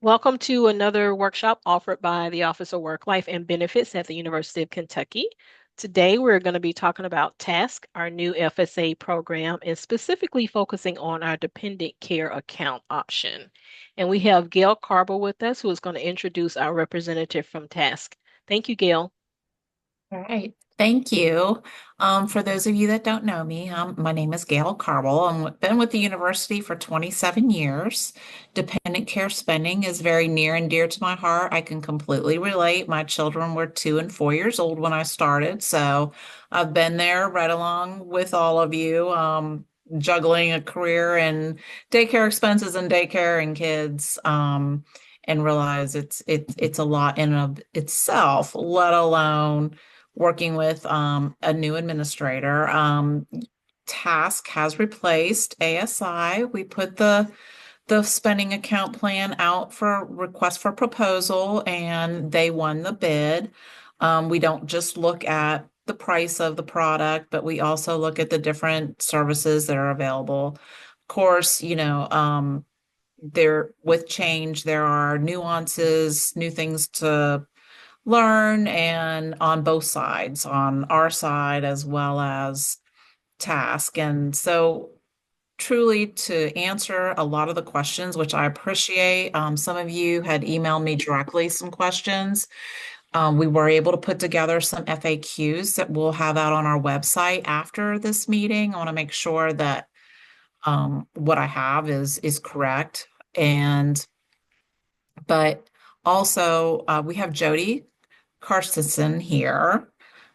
Welcome to another workshop offered by the Office of Work Life and Benefits at the University of Kentucky. Today, we're going to be talking about TASC, our new FSA program, and specifically focusing on our dependent care account option. And we have Gail Carbol with us, who is going to introduce our representative from TASC. Thank you, Gail. All right. Thank you. For those of you that don't know me, my name is Gail Carbol. I've been with the university for 27 years. Dependent care spending is very near and dear to my heart. I can completely relate. My children were 2 and 4 years old when I started, so I've been there right along with all of you, juggling a career and daycare expenses and daycare and kids. And realize it's a lot in and of itself, let alone working with a new administrator. TASC has replaced ASI. We put the spending account plan out for request for proposal, and they won the bid. We don't just look at the price of the product, but we also look at the different services that are available. Of course, there with change, there are nuances, new things to learn, and on both sides, on our side as well as task. And so truly to answer a lot of the questions, which I appreciate. Some of you had emailed me directly some questions. We were able to put together some FAQs that we'll have out on our website after this meeting. I want to make sure that what I have is correct. And but also we have Jodi Carstensen here,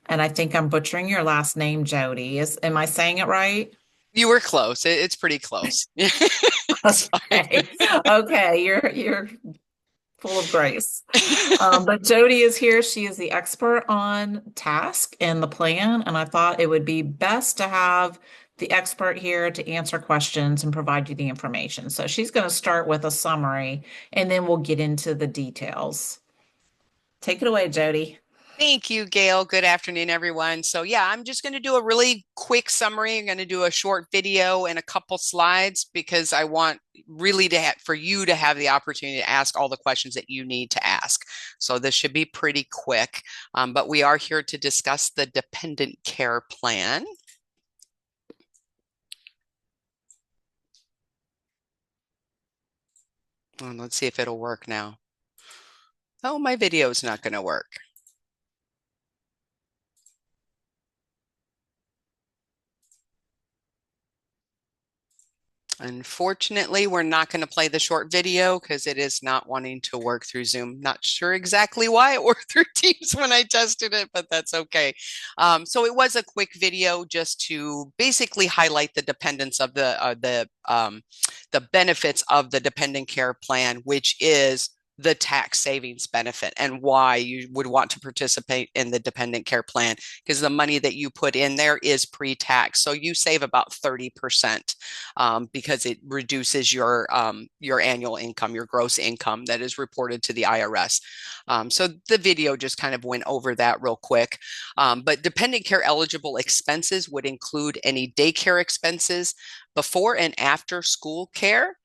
and I think I'm butchering your last name, Jodi. Am I saying it right? You were close. It's pretty close. It's fine. Okay. Okay, you're full of grace. But Jodi is here. She is the expert on task and the plan, and I thought it would be best to have the expert here to answer questions and provide you the information. So she's going to start with a summary, and then we'll get into the details. Take it away, Jodi. Thank you, Gail. Good afternoon, everyone. So yeah, I'm just going to do a really quick summary. I'm going to do a short video and a couple slides because I want really for you to have the opportunity to ask all the questions that you need to ask. So this should be pretty quick, but we are here to discuss the dependent care plan. Let's see if it'll work now. Oh, my video is not going to work. Unfortunately, we're not going to play the short video because it is not wanting to work through Zoom. Not sure exactly why it worked through Teams when I tested it, but that's okay. So it was a quick video just to basically highlight the dependence of the benefits of the dependent care plan, which is the tax savings benefit and why you would want to participate in the dependent care plan, because the money that you put in there is pre-tax. So you save about 30% because it reduces your annual income, your gross income that is reported to the IRS. So the video just kind of went over that real quick. But dependent care eligible expenses would include any daycare expenses, before and after school care,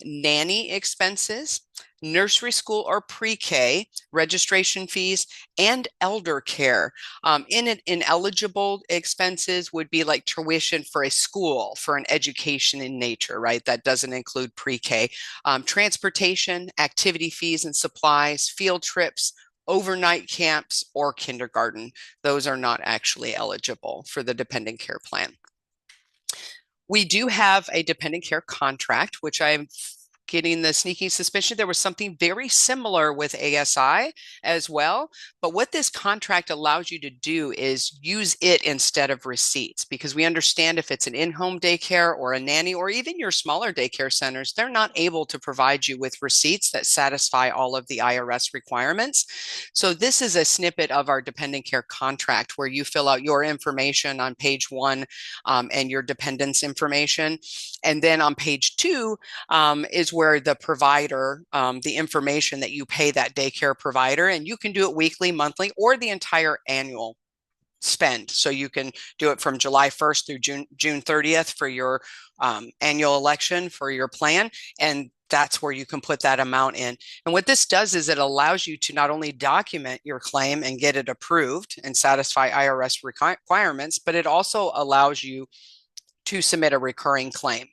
nanny expenses, nursery school or pre-K, registration fees, and elder care. Ineligible expenses would be like tuition for a school, for an education in nature, right? That doesn't include pre-K. Transportation, activity fees and supplies, field trips, overnight camps, or kindergarten. Those are not actually eligible for the dependent care plan. We do have a dependent care contract, which I'm getting the sneaky suspicion there was something very similar with ASI as well. But what this contract allows you to do is use it instead of receipts, because we understand if it's an in-home daycare or a nanny or even your smaller daycare centers, they're not able to provide you with receipts that satisfy all of the IRS requirements. So this is a snippet of our dependent care contract where you fill out your information on page 1 and your dependents information. And then on page 2 is where the provider, the information that you pay that daycare provider, and you can do it weekly, monthly, or the entire annual. spend. So you can do it from July 1st through June 30th for your annual election for your plan. And that's where you can put that amount in. And what this does is it allows you to not only document your claim and get it approved and satisfy IRS requirements, but it also allows you to submit a recurring claim.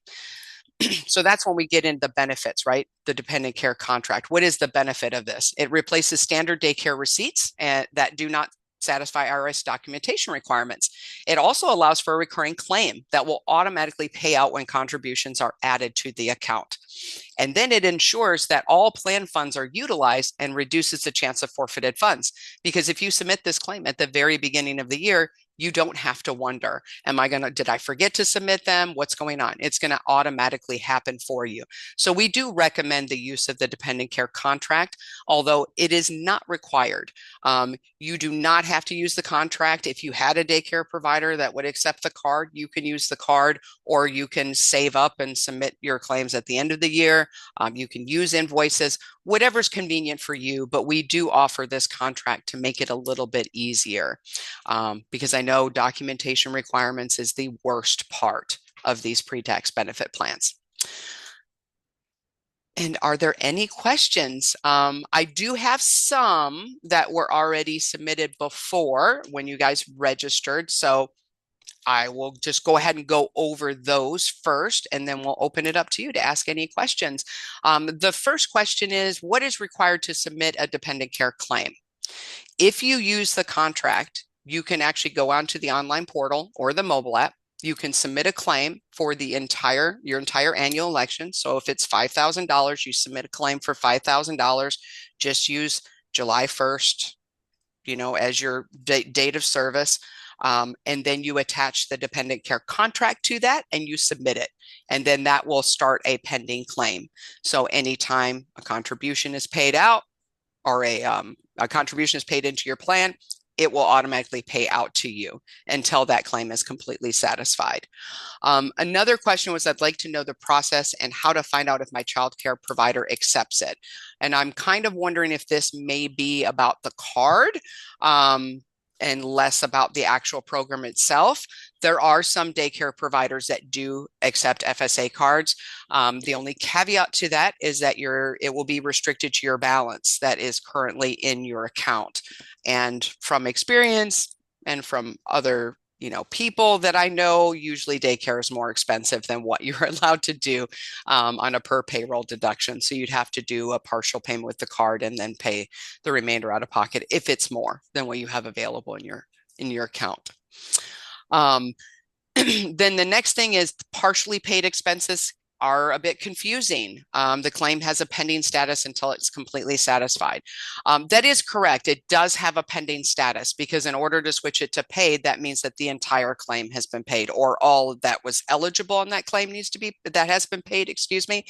So that's when we get into the benefits, right? The dependent care contract. What is the benefit of this? It replaces standard daycare receipts that do not satisfy IRS documentation requirements. It also allows for a recurring claim that will automatically pay out when contributions are added to the account. And then it ensures that all plan funds are utilized and reduces the chance of forfeited funds. Because if you submit this claim at the very beginning of the year, you don't have to wonder, did I forget to submit them? What's going on? It's going to automatically happen for you. So we do recommend the use of the dependent care contract, although it is not required. You do not have to use the contract. If you had a daycare provider that would accept the card, you can use the card, or you can save up and submit your claims at the end of the year. You can use invoices, whatever's convenient for you, but we do offer this contract to make it a little bit easier, because I know documentation requirements is the worst part of these pre-tax benefit plans. And are there any questions? I do have some that were already submitted before when you guys registered. So I will just go ahead and go over those first, and then we'll open it up to you to ask any questions. The first question is, what is required to submit a dependent care claim? If you use the contract, you can actually go onto the online portal or the mobile app. You can submit a claim for your entire annual election. So if it's $5,000, you submit a claim for $5,000. Just use July 1st, as your date of service. And then you attach the dependent care contract to that and you submit it. And then that will start a pending claim. So anytime a contribution is paid out or a contribution is paid into your plan, it will automatically pay out to you until that claim is completely satisfied. Another question was, I'd like to know the process and how to find out if my child care provider accepts it. And I'm kind of wondering if this may be about the card, and less about the actual program itself. There are some daycare providers that do accept FSA cards. The only caveat to that is that it will be restricted to your balance that is currently in your account. And from experience and from other people that I know, usually daycare is more expensive than what you're allowed to do on a per payroll deduction. So you'd have to do a partial payment with the card and then pay the remainder out of pocket if it's more than what you have available in your account. Then the next thing is partially paid expenses are a bit confusing. The claim has a pending status until it's completely satisfied. That is correct. It does have a pending status because in order to switch it to paid, that means that the entire claim has been paid, or all that was eligible on that claim has been paid, excuse me.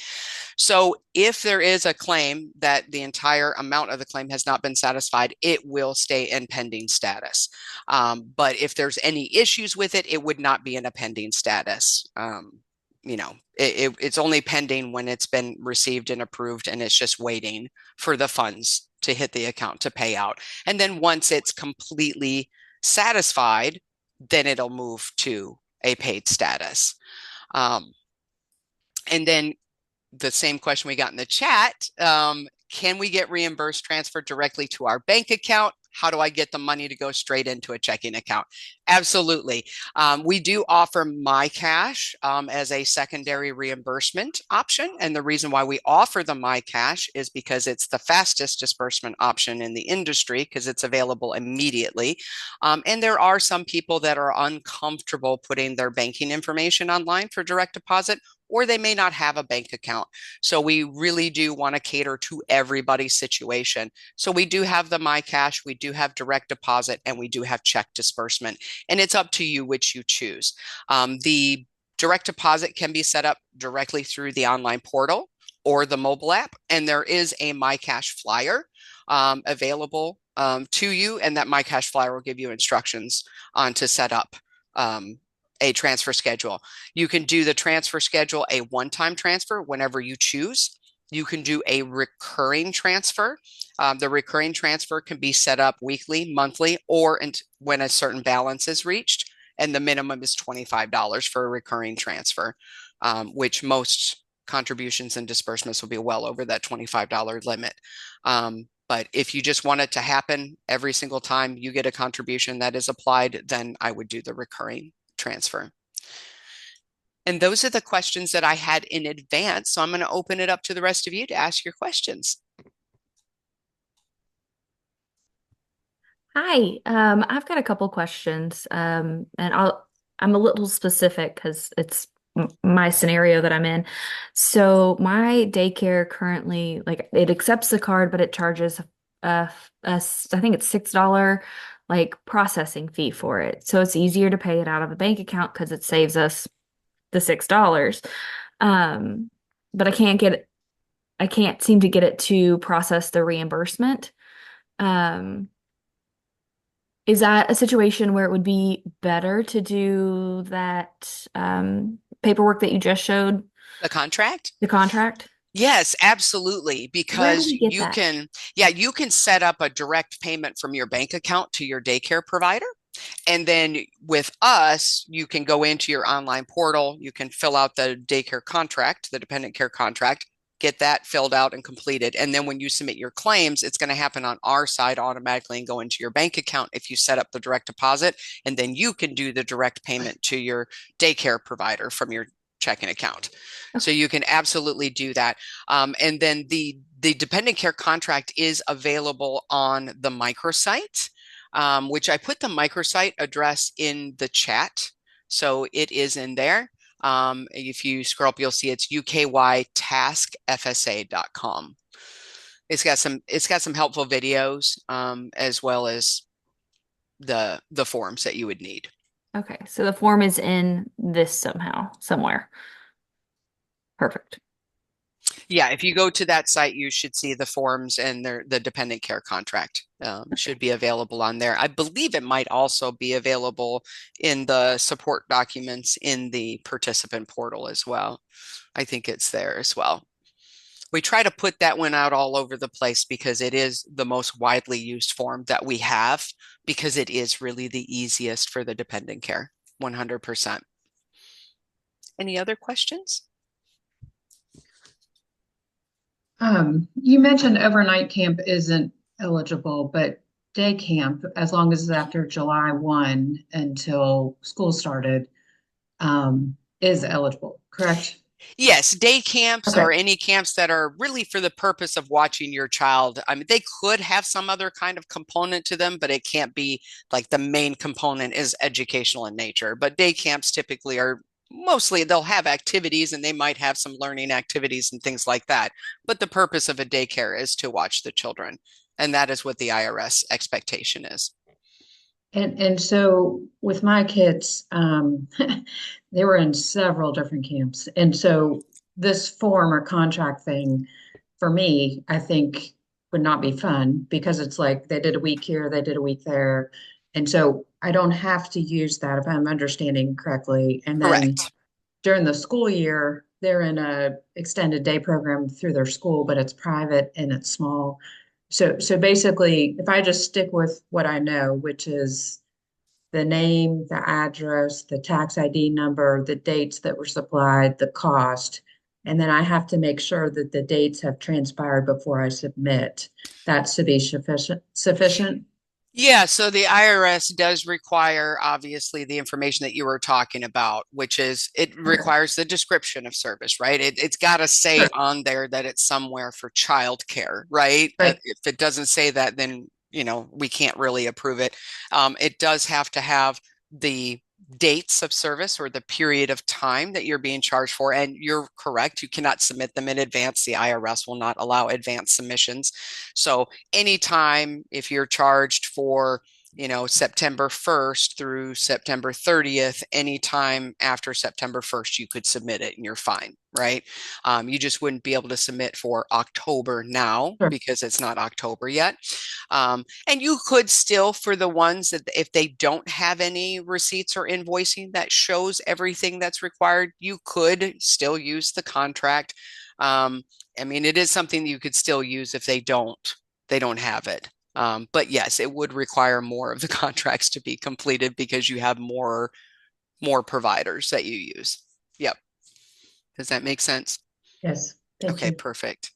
So if there is a claim that the entire amount of the claim has not been satisfied, it will stay in pending status. But if there's any issues with it, it would not be in a pending status. It's only pending when it's been received and approved, and it's just waiting for the funds to hit the account to pay out. And then once it's completely satisfied, then it'll move to a paid status. And then the same question we got in the chat, can we get reimbursed transferred directly to our bank account? How do I get the money to go straight into a checking account? Absolutely. We do offer MyCash as a secondary reimbursement option. And the reason why we offer the MyCash is because it's the fastest disbursement option in the industry because it's available immediately. And there are some people that are uncomfortable putting their banking information online for direct deposit, or they may not have a bank account. So we really do want to cater to everybody's situation. So we do have the MyCash, we do have direct deposit, and we do have check disbursement. And it's up to you which you choose. The direct deposit can be set up directly through the online portal or the mobile app. And there is a MyCash flyer available to you. And that MyCash flyer will give you instructions on to set up a transfer schedule. You can do the transfer schedule a one-time transfer whenever you choose. You can do a recurring transfer. The recurring transfer can be set up weekly, monthly, or when a certain balance is reached. And the minimum is $25 for a recurring transfer, which most contributions and disbursements will be well over that $25 limit. But if you just want it to happen every single time you get a contribution that is applied, then I would do the recurring transfer. And those are the questions that I had in advance. So I'm going to open it up to the rest of you to ask your questions. Hi, I've got a couple questions, and I'm a little specific because it's my scenario that I'm in. So my daycare currently, like, it accepts the card, but it charges I think it's $6 like processing fee for it. So it's easier to pay it out of a bank account because it saves us the $6. Um, but I can't seem to get it to process the reimbursement. Um, Is that a situation where it would be better to do that paperwork that you just showed, The contract? the contract? Yes, absolutely. Where do Because we get you that? can, yeah, you can set up a direct payment from your bank account to your daycare provider. And then with us, you can go into your online portal, you can fill out the daycare contract, the dependent care contract, get that filled out and completed. And then when you submit your claims, it's going to happen on our side automatically and go into your bank account if you set up the direct deposit. And then you can do the direct payment to your daycare provider from your checking account. So you can absolutely do that. And then the dependent care contract is available on the microsite, which I put the microsite address in the chat. So it is in there. If you scroll up, you'll see it's ukytascfsa.com. It's got some helpful videos, as well as the forms that you would need. Okay, so the form is in this somewhere. Perfect. Yeah, if you go to that site, you should see the forms and the dependent care contract should be available on there. I believe it might also be available in the support documents in the participant portal as well. I think it's there as well. We try to put that one out all over the place because it is the most widely used form that we have, because it is really the easiest for the dependent care, 100%. Any other questions? You mentioned overnight camp isn't eligible, but day camp, as long as it's after July 1 until school started, is eligible, correct? Yes, day camps Okay. or any camps that are really for the purpose of watching your child. I mean, they could have some other kind of component to them, but it can't be like the main component is educational in nature. But day camps typically are mostly, they'll have activities and they might have some learning activities and things like that. But the purpose of a daycare is to watch the children. And that is what the IRS expectation is. And so with my kids, they were in several different camps. And so this form or contract thing for me, I think would not be fun because it's like they did a week here, they did a week there. And so I don't have to use that if I'm understanding correctly. And then Correct. during the school year, they're in a extended day program through their school, but it's private and it's small. So basically, if I just stick with what I know, which is the name, the address, the tax ID number, the dates that were supplied, the cost, and then I have to make sure that the dates have transpired before I submit. That's to be sufficient. Yeah, so the IRS does require obviously the information that you were talking about, which is it Okay. requires the description of service, right? It's got to say Sure. on there that it's somewhere for childcare, right? Right. If it doesn't say that, then we can't really approve it. It does have to have the dates of service or the period of time that you're being charged for. And you're correct, you cannot submit them in advance. The IRS will not allow advance submissions. So anytime if you're charged for September 1st through September 30th, anytime after September 1st, you could submit it and you're fine, right? You just wouldn't be able to submit for October now Sure. because it's not October yet. And you could still, for the ones that if they don't have any receipts or invoicing that shows everything that's required, you could still use the contract. I mean, it is something you could still use if they don't have it. But yes, it would require more of the contracts to be completed because you have more providers that you use. Yep. Does that make sense? Yes, thank Okay, you. perfect.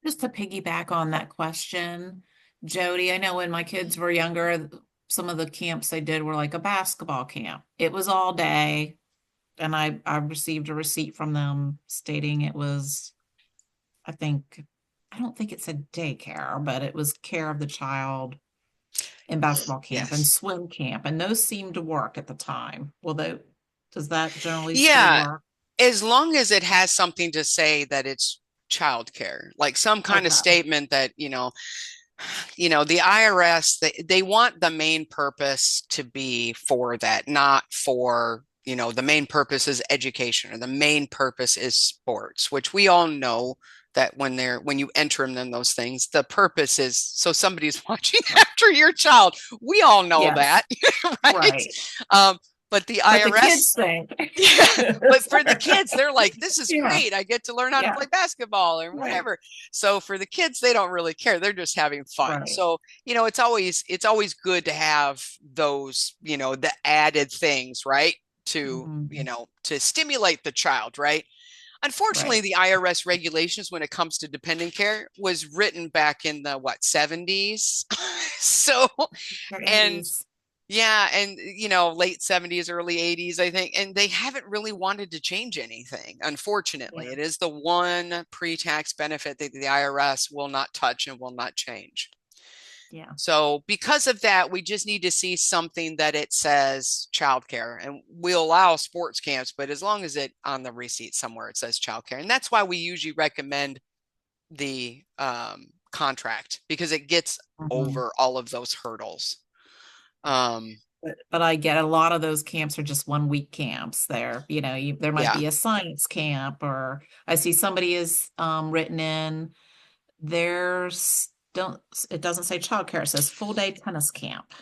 Just to piggyback on that question, Jody, I know when my kids were younger, some of the camps they did were like a basketball camp. It was all day, and I received a receipt from them stating it was, I don't think it said daycare, but it was care of the child in basketball camp and Yes. swim camp, and those seemed to work at the time. Does that generally still Yeah, work? as long as it has something to say that it's childcare, like some kind of Okay. statement that, the IRS, they want the main purpose to be for that, not for, the main purpose is education or the main purpose is sports, which we all know that when you enter them in those things, the purpose is so somebody's watching Right. after your child. We all know Yes, that, right? right. Um, but the But the IRS, kids think. yeah, but for the kids, they're like, this is Yeah, great. I get to learn how to yeah, play basketball or right, whatever. So for the kids, they don't really care. They're just having fun. right. So, it's always good to have those, the added things, right? To, Mhm. to stimulate the child, right? Unfortunately, Right. the IRS regulations when it comes to dependent care was written back in the 70s. So, and 80s. yeah, and late 70s, early 80s, I think, and they haven't really wanted to change anything. Unfortunately, Yeah. it is the one pre-tax benefit that the IRS will not touch and will not change. Yeah. So, because of that, we just need to see something that it says childcare, and we'll allow sports camps, but as long as it on the receipt somewhere it says childcare, and that's why we usually recommend the contract because it gets Mhm. over all of those hurdles. Um, But I get a lot of those camps are just 1 week camps there. There might yeah. be a science camp, or I see somebody is written in there's don't it doesn't say childcare, it says full day tennis camp.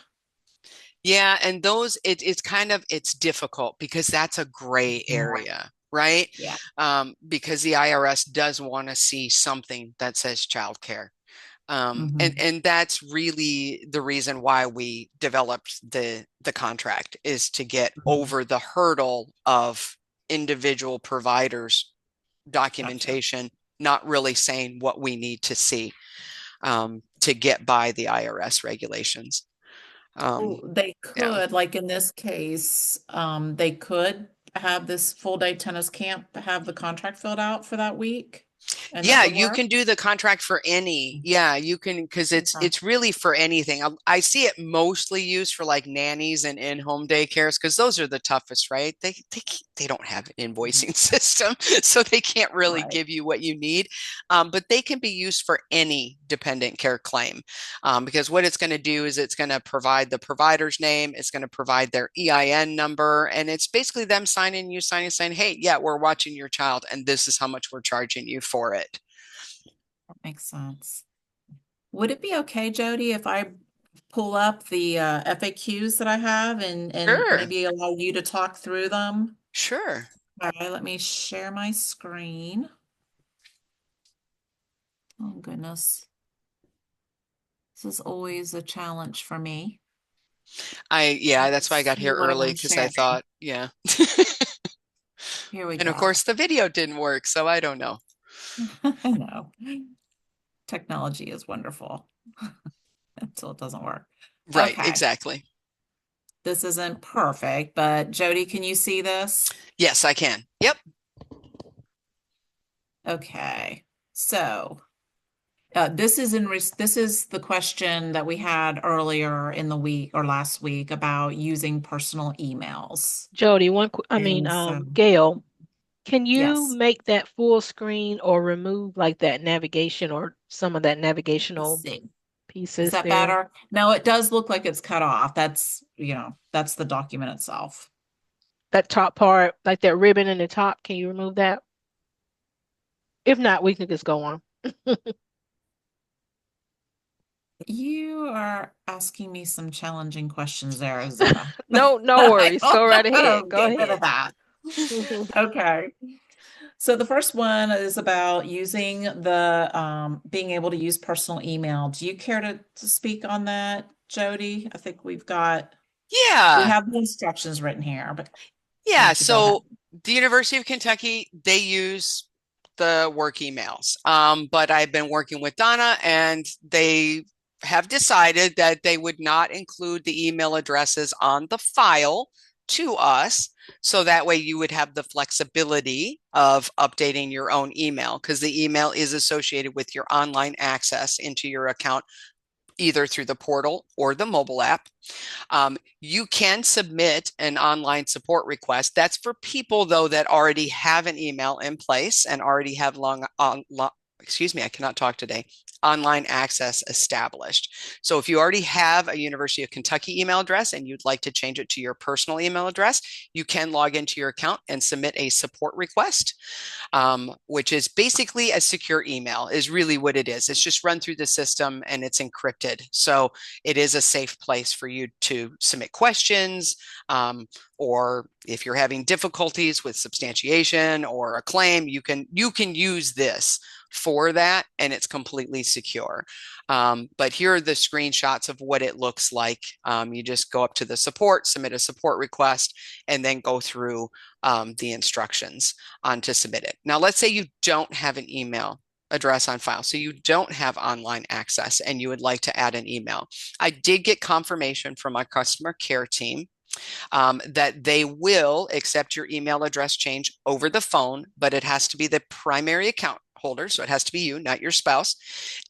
Yeah, and those it's difficult because that's a gray Yeah. area, right? Yeah. Because the IRS does want to see something that says childcare. And Hmm. and that's really the reason why we developed the contract is to get Hmm. over the hurdle of individual providers Gotcha. documentation, not really saying what we need to see to get by the IRS regulations. Well, Um, they yeah. could, like in this case, they could have this full day tennis camp, have the contract filled out for that week, and that Yeah, would you work. can do the contract for any. Yeah, you can because it's Okay. it's really for anything. I see it mostly used for like nannies and in-home daycares because those are the toughest, right? They don't have an Mhm. invoicing system, so they can't really Right. give you what you need. But they can be used for any dependent care claim because what it's going to do is it's going to provide the provider's name, it's going to provide their EIN number, and it's basically them saying, "Hey, yeah, we're watching your child, and this is how much we're charging you for it." That makes sense. Would it be okay, Jody, if I pull up the FAQs that I have and Sure, maybe allow you to talk through them? sure. All right, let me share my screen. Oh, goodness. This is always a challenge for me. Yeah, that's why I Let's got see here what early I'm because I sharing. thought, yeah. Here we And of go. course, the video didn't work, so I don't know. I know. Technology is wonderful until it doesn't work. Right, Okay. exactly. This isn't perfect, but Jody, can you see this? Yes, I can. Yep. Okay. So, this is the question that we had earlier in the week or last week about using personal emails. Jody, And so, Gail, can you yes, make that full screen or remove like that navigation or some of that let's navigational see. Is pieces that there? better? No, it does look like it's cut off. That's the document itself. That top part, like that ribbon in the top, can you remove that? If not, we can just go on. You are asking me some challenging questions there, Arizona. No, no worries. Go right ahead. Go Get rid of ahead. that. Okay. So the first one is about using the being able to use personal email. Do you care to speak on that, Jody? I think we Yeah. have the instructions written here, but why Yeah. don't you go ahead? So the University of Kentucky, they use the work emails. But I've been working with Donna and they have decided that they would not include the email addresses on the file to us. So that way you would have the flexibility of updating your own email because the email is associated with your online access into your account, either through the portal or the mobile app. You can submit an online support request. That's for people, though, that already have an email in place and already have excuse me, I cannot talk today, online access established. So if you already have a University of Kentucky email address and you'd like to change it to your personal email address, you can log into your account and submit a support request, which is basically a secure email is really what it is. It's just run through the system and it's encrypted. So it is a safe place for you to submit questions, or if you're having difficulties with substantiation or a claim, you can use this for that, and it's completely secure. But here are the screenshots of what it looks like. You just go up to the support, submit a support request, and then go through the instructions on to submit it. Now, let's say you don't have an email address on file. So you don't have online access and you would like to add an email. I did get confirmation from my customer care team that they will accept your email address change over the phone, but it has to be the primary account holder. So it has to be you, not your spouse.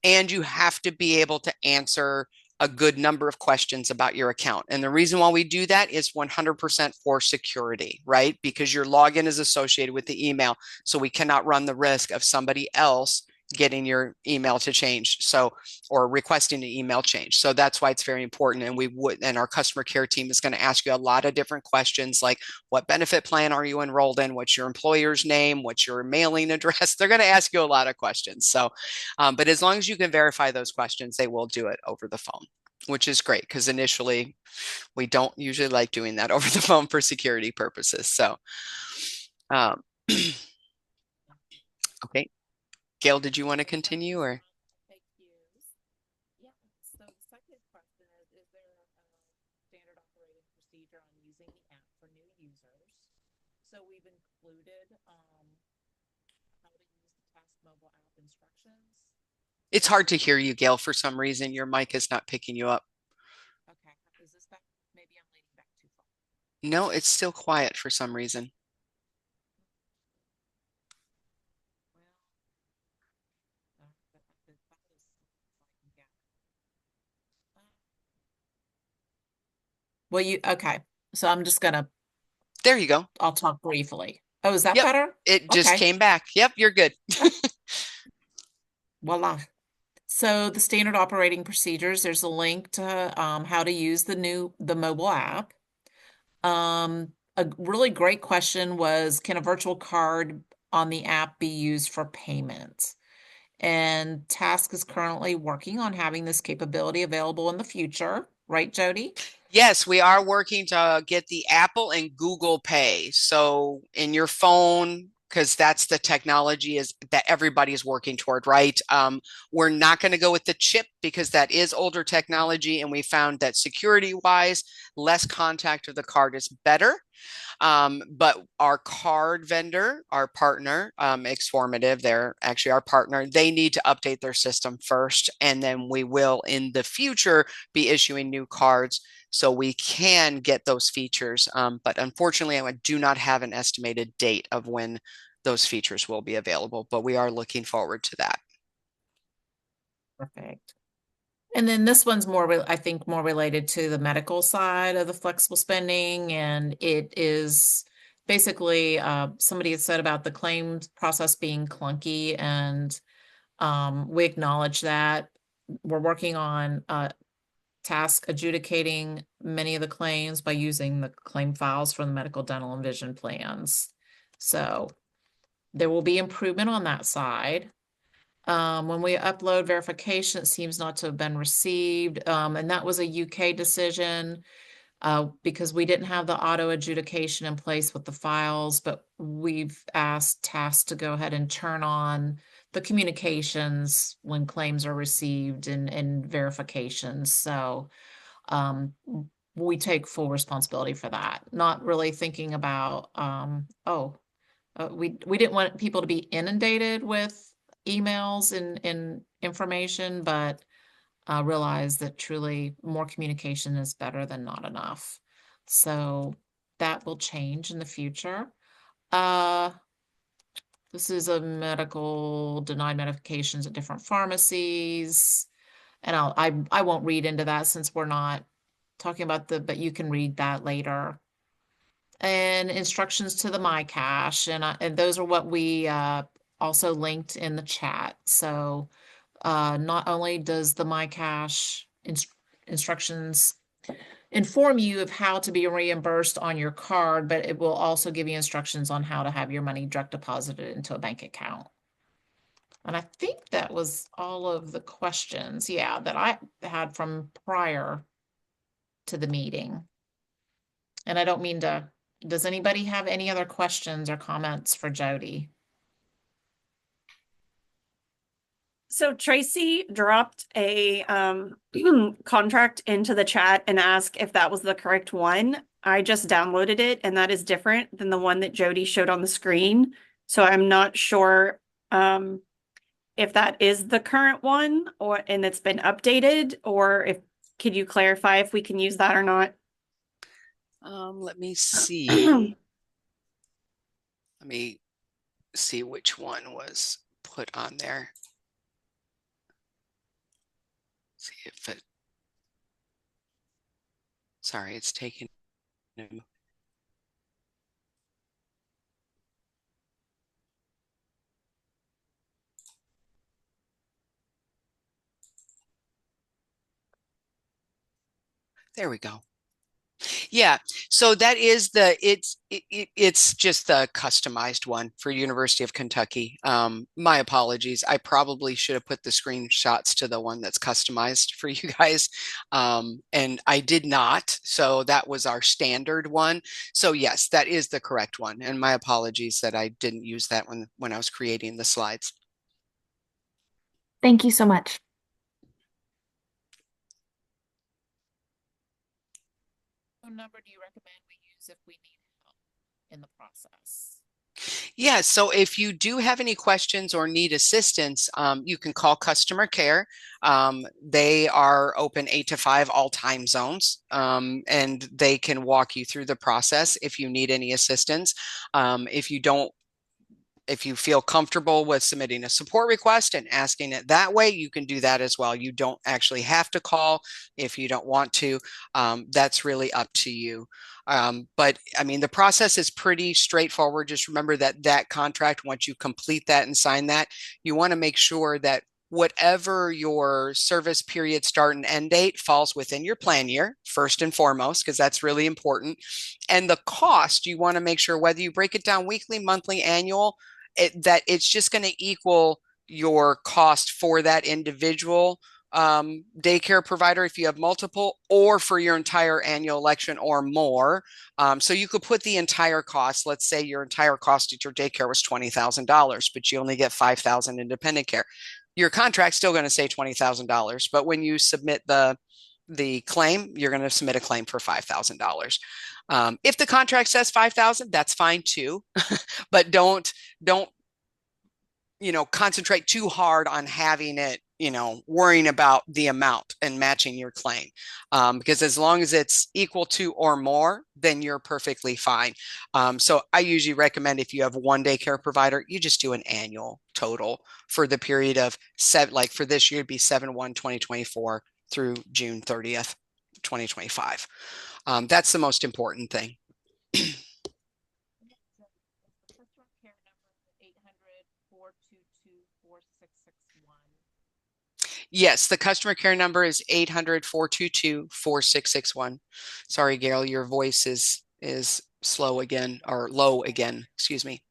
And you have to be able to answer a good number of questions about your account. And the reason why we do that is 100% for security, right? Because your login is associated with the email. So we cannot run the risk of somebody else getting your email to change. So, or requesting an email change. So that's why it's very important. And our customer care team is going to ask you a lot of different questions like what benefit plan are you enrolled in? What's your employer's name? What's your mailing address? They're going to ask you a lot of questions. So, but as long as you can verify those questions, they will do it over the phone, which is great because initially we don't usually like doing that over the phone for security purposes. So, um, okay. Gail, did you want to continue or? Thank you. Yeah. So the second question is there a standard operating procedure on using the app for new users? So we've included how to use the TASC mobile app instructions. It's hard to hear you, Gail, for some reason. Your mic is not picking you up. Okay. Is this back? Maybe I'm leaning back too far. No, it's still quiet for some reason. Well, okay. So I'm just gonna, There you go. I'll talk briefly. Oh, is that Yep. better? It just Okay. came back. Yep, you're good. Voila. So the standard operating procedures, there's a link to how to use the mobile app. A really great question was, can a virtual card on the app be used for payment? And TASC is currently working on having this capability available in the future, right, Jody? Yes, we are working to get the Apple and Google Pay. So in your phone, because that's the technology is that everybody's working toward, right? We're not going to go with the chip because that is older technology, and we found that security wise, less contact of the card is better. But our card vendor, our partner, Exformative, they're actually our partner. They need to update their system first, and then we will in the future be issuing new cards so we can get those features. But unfortunately, I do not have an estimated date of when those features will be available, but we are looking forward to that. Perfect. And then this one's more, I think, more related to the medical side of the flexible spending. And it is basically somebody had said about the claims process being clunky, and we acknowledge that. We're working on TASC adjudicating many of the claims by using the claim files from the medical, dental, and vision plans. So there will be improvement on that side. When we upload verification, it seems not to have been received. And that was a UK decision because we didn't have the auto adjudication in place with the files, but we've asked TASC to go ahead and turn on the communications when claims are received and verifications. So we take full responsibility for that, not really thinking about, we didn't want people to be inundated with emails and information, but realize that truly more communication is better than not enough. So that will change in the future. This is a medical denied medications at different pharmacies. And I won't read into that since we're not talking about but you can read that later. And instructions to the MyCache, and those are what we also linked in the chat. So not only does the MyCache instructions inform you of how to be reimbursed on your card, but it will also give you instructions on how to have your money direct deposited into a bank account. And I think that was all of the questions, yeah, that I had from prior to the meeting. And I don't mean to, does anybody have any other questions or comments for Jodi? So Tracy dropped a contract into the chat and asked if that was the correct one. I just downloaded it, and that is different than the one that Jodi showed on the screen. So I'm not sure if that is the current one and it's been updated, or if could you clarify if we can use that or not? Let me see. Let me see which one was put on there. See if it, sorry, it's taking. There we go. Yeah, so that is it's just the customized one for University of Kentucky. My apologies. I probably should have put the screenshots to the one that's customized for you guys. And I did not. So that was our standard one. So yes, that is the correct one. And my apologies that I didn't use that one when I was creating the slides. Thank you so much. What number do you recommend we use if we need help in the process? Yeah, so if you do have any questions or need assistance, you can call customer care. They are open 8 to 5 all time zones, and they can walk you through the process if you need any assistance. If you feel comfortable with submitting a support request and asking it that way, you can do that as well. You don't actually have to call if you don't want to. That's really up to you. But I mean, the process is pretty straightforward. Just remember that contract, once you complete that and sign that, you want to make sure that whatever your service period start and end date falls within your plan year, first and foremost, because that's really important. And the cost, you want to make sure whether you break it down weekly, monthly, annual, that it's just going to equal your cost for that individual daycare provider if you have multiple, or for your entire annual election or more. So you could put the entire cost. Let's say your entire cost at your daycare was $20,000, but you only get $5,000 in independent care. Your contract's still going to say $20,000, but when you submit the claim, you're going to submit a claim for $5,000. If the contract says 5,000, that's fine too, but don't concentrate too hard on having it, worrying about the amount and matching your claim. Because as long as it's equal to or more, then you're perfectly fine. So I usually recommend if you have one daycare provider, you just do an annual total for the period of like for this year, it'd be 7/1/2024 through June 30th, 2025. That's the most important thing. Yes, the customer care number is 800-422-4661. Sorry, Gail, your voice is slow again, or low again, excuse me.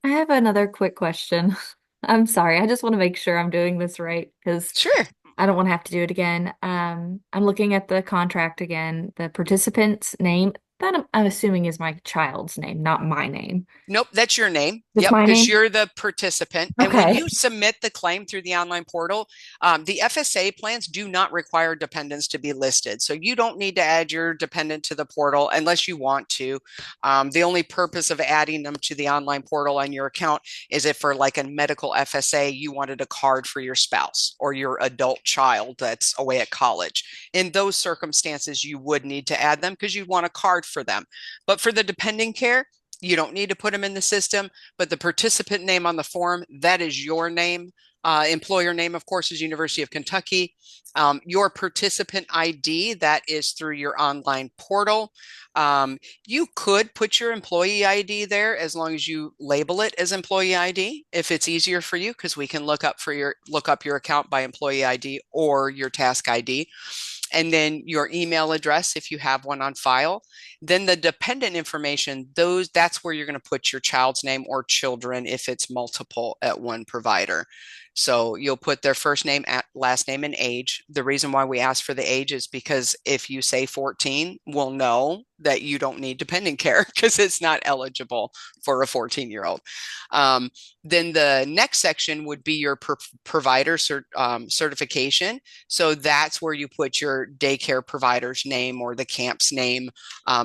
I have another quick question. I'm sorry. I just want to make sure I'm doing this right because Sure. I don't want to have to do it again. I'm looking at the contract again. The participant's name, that I'm assuming is my child's name, not my name. Nope, that's your name. That's Yep, my because name? you're the participant. And when Okay. you submit the claim through the online portal, the FSA plans do not require dependents to be listed. So you don't need to add your dependent to the portal unless you want to. The only purpose of adding them to the online portal on your account is if for like a medical FSA, you wanted a card for your spouse or your adult child that's away at college. In those circumstances, you would need to add them because you'd want a card for them. But for the dependent care, you don't need to put them in the system, but the participant name on the form, that is your name. Employer name, of course, is University of Kentucky. Your participant ID, that is through your online portal. You could put your employee ID there as long as you label it as employee ID, if it's easier for you, because we can look up your account by employee ID or your TASC ID. And then your email address if you have one on file. Then the dependent information, that's where you're going to put your child's name or children if it's multiple at one provider. So you'll put their first name, last name, and age. The reason why we ask for the age is because if you say 14, we'll know that you don't need dependent care because it's not eligible for a 14-year-old. Then the next section would be your provider certification. So that's where you put your daycare provider's name or the camp's name,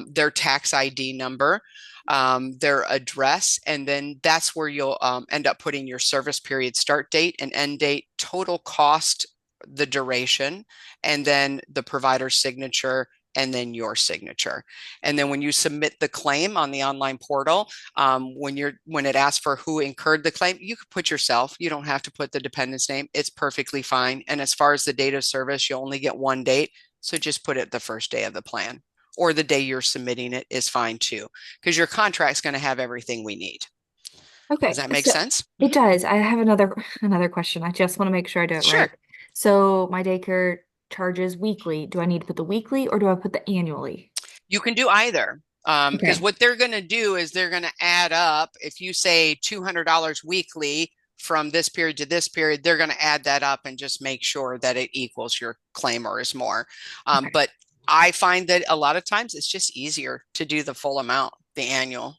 their tax ID number, their address, and then that's where you'll end up putting your service period start date and end date, total cost, the duration, and then the provider's signature, and then your signature. And then when you submit the claim on the online portal, when it asks for who incurred the claim, you could put yourself. You don't have to put the dependent's name. It's perfectly fine. And as far as the date of service, you only get one date. So just put it the first day of the plan, or the day you're submitting it is fine too, because your contract's going to have everything we need. Does Okay. that make So sense? it does. I have another question. I just want to make sure I do it Sure. right. So my daycare charges weekly. Do I need to put the weekly or do I put the annually? You can do either. Because Okay. what they're going to do is they're going to add up. If you say $200 weekly from this period to this period, they're going to add that up and just make sure that it equals your claim or is more. Okay. But I find that a lot of times it's just easier to do the full amount, the annual,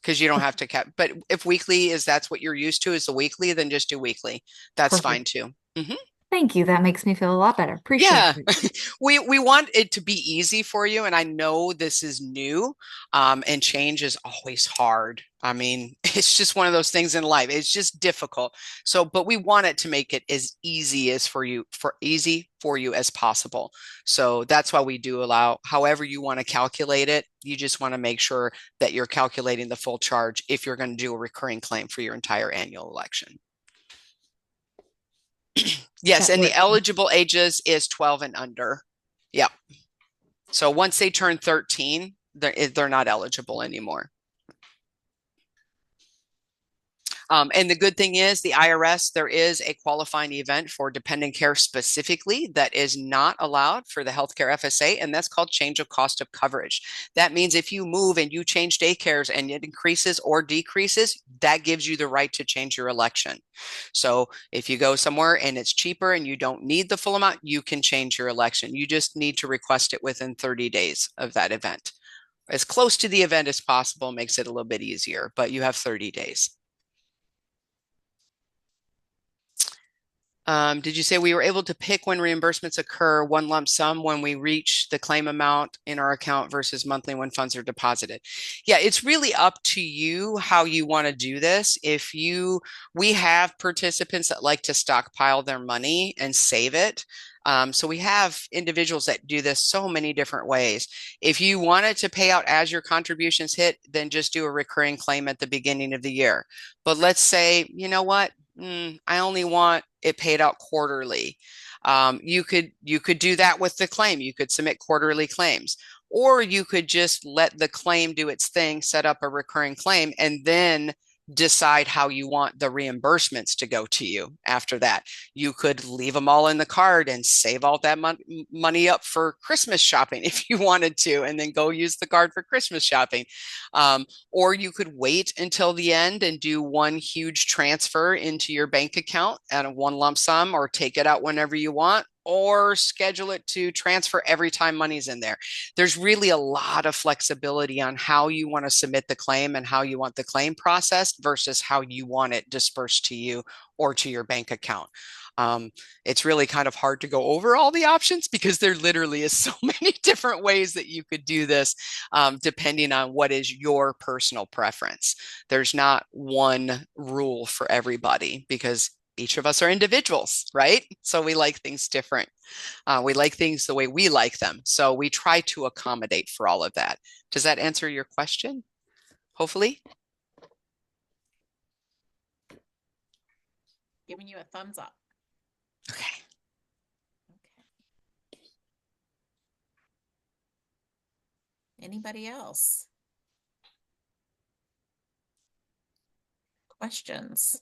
because you don't have to cap. But if weekly that's what you're used to is the weekly, then just do weekly. That's fine Perfect. too. Mhm. Thank you. That makes me feel a lot better. Appreciate Yeah, it. we want it to be easy for you, and I know this is new, and change is always hard. I mean, it's just one of those things in life. It's just difficult. So, but we want it to make it as easy for you as possible. So that's why we do allow, however you want to calculate it. You just want to make sure that you're calculating the full charge if you're going to do a recurring claim for your entire annual election. Yes, That and the works. eligible ages is 12 and under. Yep. So once they turn 13, they're not eligible anymore. And the good thing is the IRS, there is a qualifying event for dependent care specifically that is not allowed for the healthcare FSA, and that's called change of cost of coverage. That means if you move and you change daycares and it increases or decreases, that gives you the right to change your election. So if you go somewhere and it's cheaper and you don't need the full amount, you can change your election. You just need to request it within 30 days of that event. As close to the event as possible makes it a little bit easier, but you have 30 days. Did you say we were able to pick when reimbursements occur one lump sum when we reach the claim amount in our account versus monthly when funds are deposited? Yeah, it's really up to you how you want to do this. We have participants that like to stockpile their money and save it. So we have individuals that do this so many different ways. If you wanted to pay out as your contributions hit, then just do a recurring claim at the beginning of the year. But let's say, you know what? I only want it paid out quarterly. You could do that with the claim. You could submit quarterly claims, or you could just let the claim do its thing, set up a recurring claim, and then decide how you want the reimbursements to go to you after that. You could leave them all in the card and save all that money up for Christmas shopping if you wanted to, and then go use the card for Christmas shopping. Or you could wait until the end and do one huge transfer into your bank account at a one lump sum, or take it out whenever you want, or schedule it to transfer every time money's in there. There's really a lot of flexibility on how you want to submit the claim and how you want the claim processed versus how you want it dispersed to you or to your bank account. It's really kind of hard to go over all the options because there literally is so many different ways that you could do this, depending on what is your personal preference. There's not one rule for everybody because each of us are individuals, right? So we like things different. We like things the way we like them. So we try to accommodate for all of that. Does that answer your question? Hopefully. Giving you a thumbs up. Okay. Anybody else? Questions?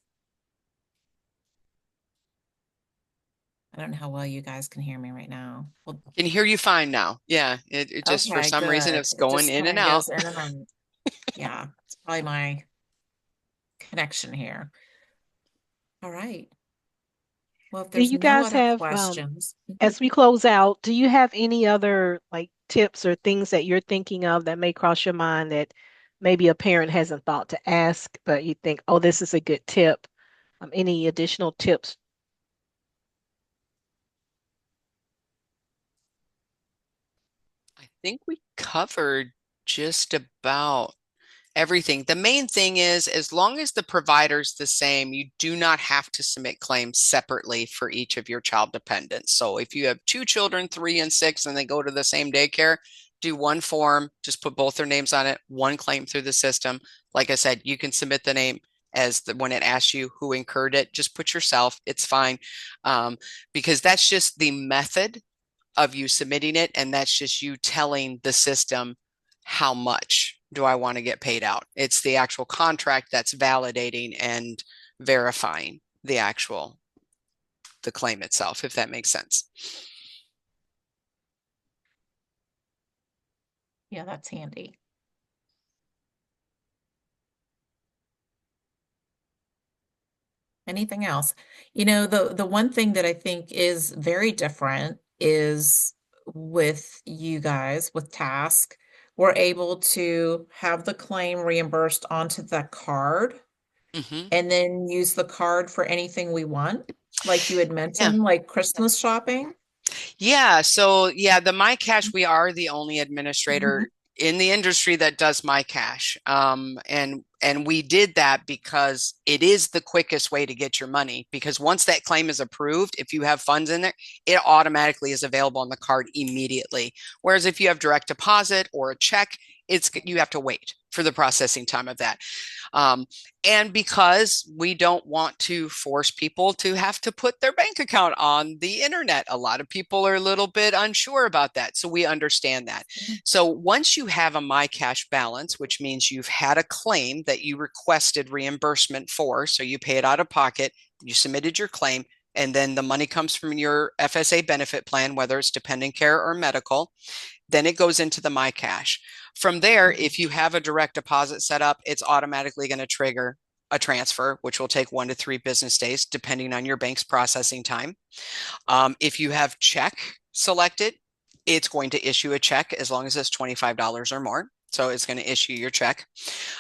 I don't know how well you guys can hear me right now. Well, can hear you fine now. Yeah, it just for some reason it's going in and out. Yeah, it's probably my connection here. All right. Well, if Do there's you no guys other have, questions, as we close out, do you have any other like tips or things that you're thinking of that may cross your mind that maybe a parent hasn't thought to ask, but you think, oh, this is a good tip? Any additional tips? I think we covered just about everything. The main thing is, as long as the provider's the same, you do not have to submit claims separately for each of your child dependents. So if you have two children, 3 and 6, and they go to the same daycare, do one form, just put both their names on it, one claim through the system. Like I said, you can submit the name as when it asks you who incurred it, just put yourself, it's fine. Because that's just the method of you submitting it. And that's just you telling the system how much do I want to get paid out. It's the actual contract that's validating and verifying the claim itself, if that makes sense. yeah, that's handy. Anything else? You know, the one thing that I think is very different is with you guys, with TASC, we're able to have the claim reimbursed onto the card and then use the card for anything we want. Like you had mentioned, like Christmas shopping. Yeah. So yeah, the MyCash, we are the only administrator in the industry that does MyCash. And we did that because it is the quickest way to get your money, because once that claim is approved, if you have funds in there, it automatically is available on the card immediately. Whereas if you have direct deposit or a check, you have to wait for the processing time of that. And because we don't want to force people to have to put their bank account on the internet, a lot of people are a little bit unsure about that. So we understand that. So once you have a MyCash balance, which means you've had a claim that you requested reimbursement for, so you pay it out of pocket, you submitted your claim, and then the money comes from your FSA benefit plan, whether it's dependent care or medical, then it goes into the MyCash. From there, if you have a direct deposit set up, it's automatically going to trigger a transfer, which will take 1 to 3 business days, depending on your bank's processing time. If you have check selected, it's going to issue a check as long as it's $25 or more. So it's going to issue your check.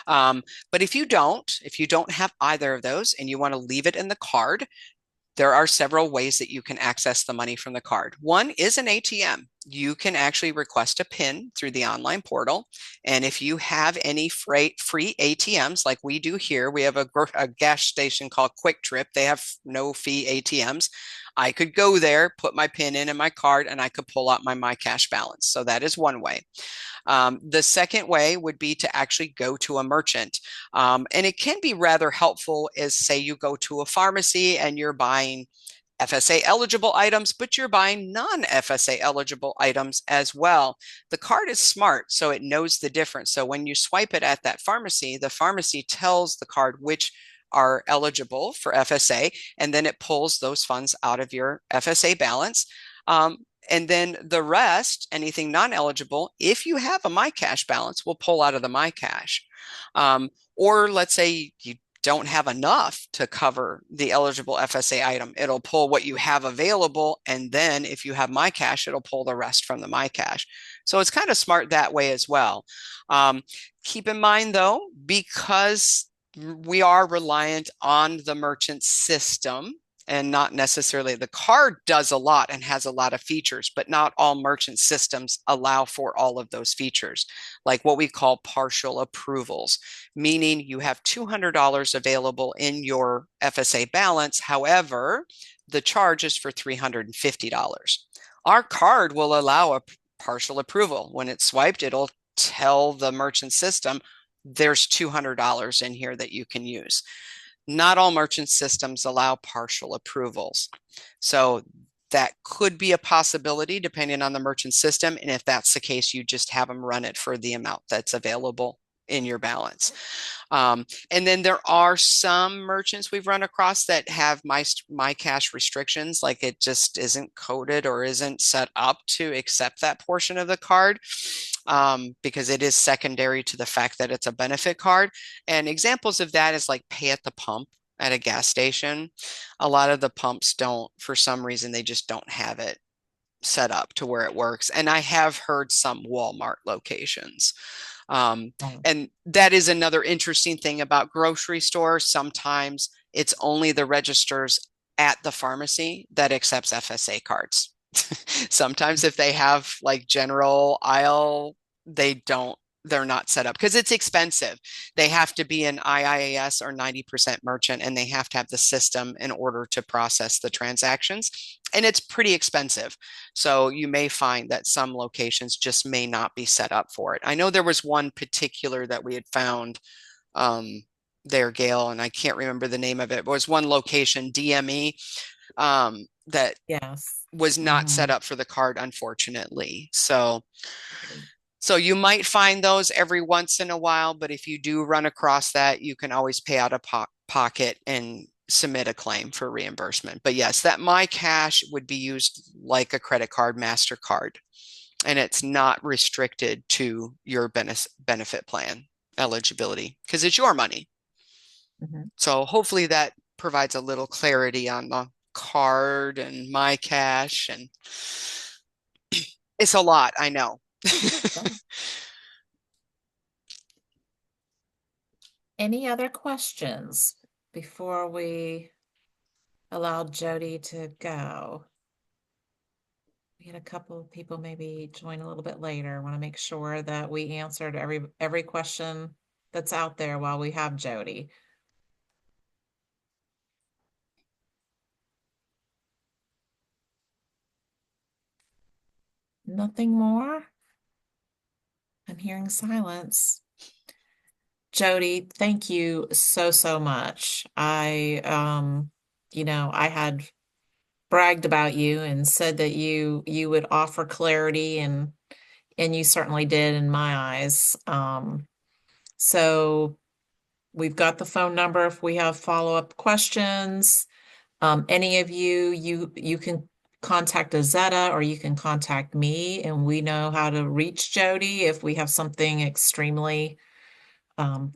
But if you don't have either of those and you want to leave it in the card, there are several ways that you can access the money from the card. One is an ATM. You can actually request a PIN through the online portal. And if you have any free ATMs like we do here, we have a gas station called Quick Trip. They have no fee ATMs. I could go there, put my PIN in my card, and I could pull out my MyCash balance. So that is one way. The second way would be to actually go to a merchant. And it can be rather helpful as, say, you go to a pharmacy and you're buying FSA eligible items, but you're buying non-FSA eligible items as well. The card is smart, so it knows the difference. So when you swipe it at that pharmacy, the pharmacy tells the card which are eligible for FSA, and then it pulls those funds out of your FSA balance. And then the rest, anything non-eligible, if you have a MyCash balance, will pull out of the MyCash. Or let's say you don't have enough to cover the eligible FSA item, it'll pull what you have available. And then if you have MyCash, it'll pull the rest from the MyCash. So it's kind of smart that way as well. Keep in mind though, because we are reliant on the merchant system, and not necessarily the card does a lot and has a lot of features, but not all merchant systems allow for all of those features, like what we call partial approvals, meaning you have $200 available in your FSA balance. However, the charge is for $350. Our card will allow a partial approval. When it's swiped, it'll tell the merchant system there's $200 in here that you can use. Not all merchant systems allow partial approvals. So that could be a possibility depending on the merchant system. And if that's the case, you just have them run it for the amount that's available in your balance. And then there are some merchants we've run across that have MyCash restrictions, like it just isn't coded or isn't set up to accept that portion of the card, because it is secondary to the fact that it's a benefit card. And examples of that is like pay at the pump at a gas station. A lot of the pumps don't, for some reason, they just don't have it set up to where it works. And I have heard some Walmart locations. And that is another interesting thing about grocery stores. Sometimes it's only the registers at the pharmacy that accepts FSA cards. Sometimes if they have like general aisle, they're not set up because it's expensive. They have to be an IIAS or 90% merchant, and they have to have the system in order to process the transactions. And it's pretty expensive. So you may find that some locations just may not be set up for it. I know there was one particular that we had found there, Gail, and I can't remember the name of it. It was one location, DME, that was not set up for the card, unfortunately. So you might find those every once in a while, but if you do run across that, you can always pay out of pocket and submit a claim for reimbursement. But yes, that MyCash would be used like a credit card, MasterCard, and it's not restricted to your benefit plan eligibility because it's your money. So hopefully that provides a little clarity on the card and MyCash. And it's a lot, I know. Any other questions before we allow Jodi to go? We had a couple of people maybe join a little bit later. I want to make sure that we answered every question that's out there while we have Jodi. Nothing more? I'm hearing silence. Jodi, thank you so much. I had bragged about you and said that you would offer clarity, and you certainly did in my eyes. So we've got the phone number if we have follow-up questions. Any of you can contact Azetta or you can contact me, and we know how to reach Jodi if we have something extremely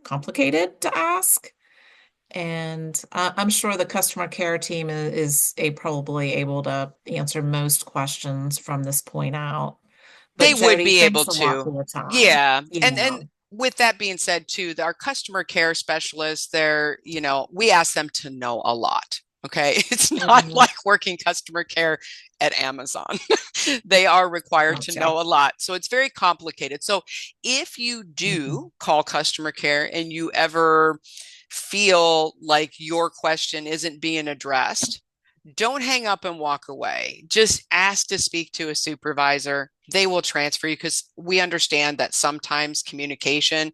complicated to ask. And I'm sure the customer care team is probably able to answer most questions from this point out. But They would be able thanks a lot for to. your time. Yeah. And with that being said, too, our customer care specialists, we ask them to know a lot. Okay. It's not like working customer care at Amazon. They are required to know a lot. So it's very complicated. So if you do call customer care and you ever feel like your question isn't being addressed, don't hang up and walk away. Just ask to speak to a supervisor. They will transfer you because we understand that sometimes communication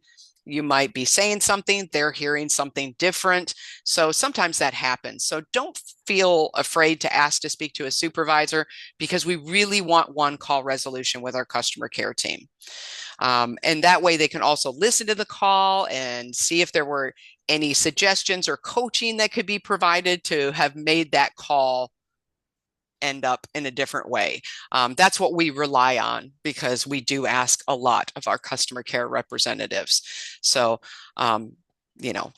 you might be saying something, they're hearing something different. So sometimes that happens. So don't feel afraid to ask to speak to a supervisor, because we really want one call resolution with our customer care team. And that way they can also listen to the call and see if there were any suggestions or coaching that could be provided to have made that call end up in a different way. That's what we rely on, because we do ask a lot of our customer care representatives. So,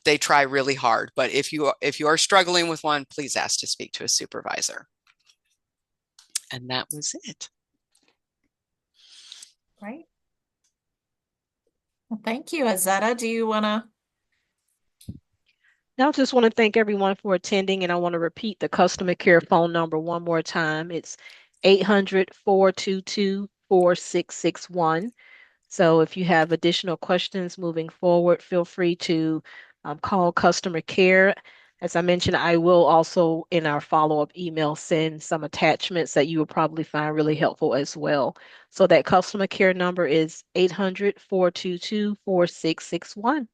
they try really hard, but if you are struggling with one, please ask to speak to a supervisor. And that was it. Right. Well, thank you. Azetta, do you want to? Now, I just want to thank everyone for attending, and I want to repeat the customer care phone number one more time. It's 800-422-4661. So if you have additional questions moving forward, feel free to call customer care. As I mentioned, I will also, in our follow-up email, send some attachments that you will probably find really helpful as well. So that customer care number is 800-422-4661.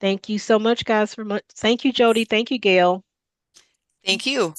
Thank you so much, guys, Thank you, Jodi. Thank you, Gail. Thank you.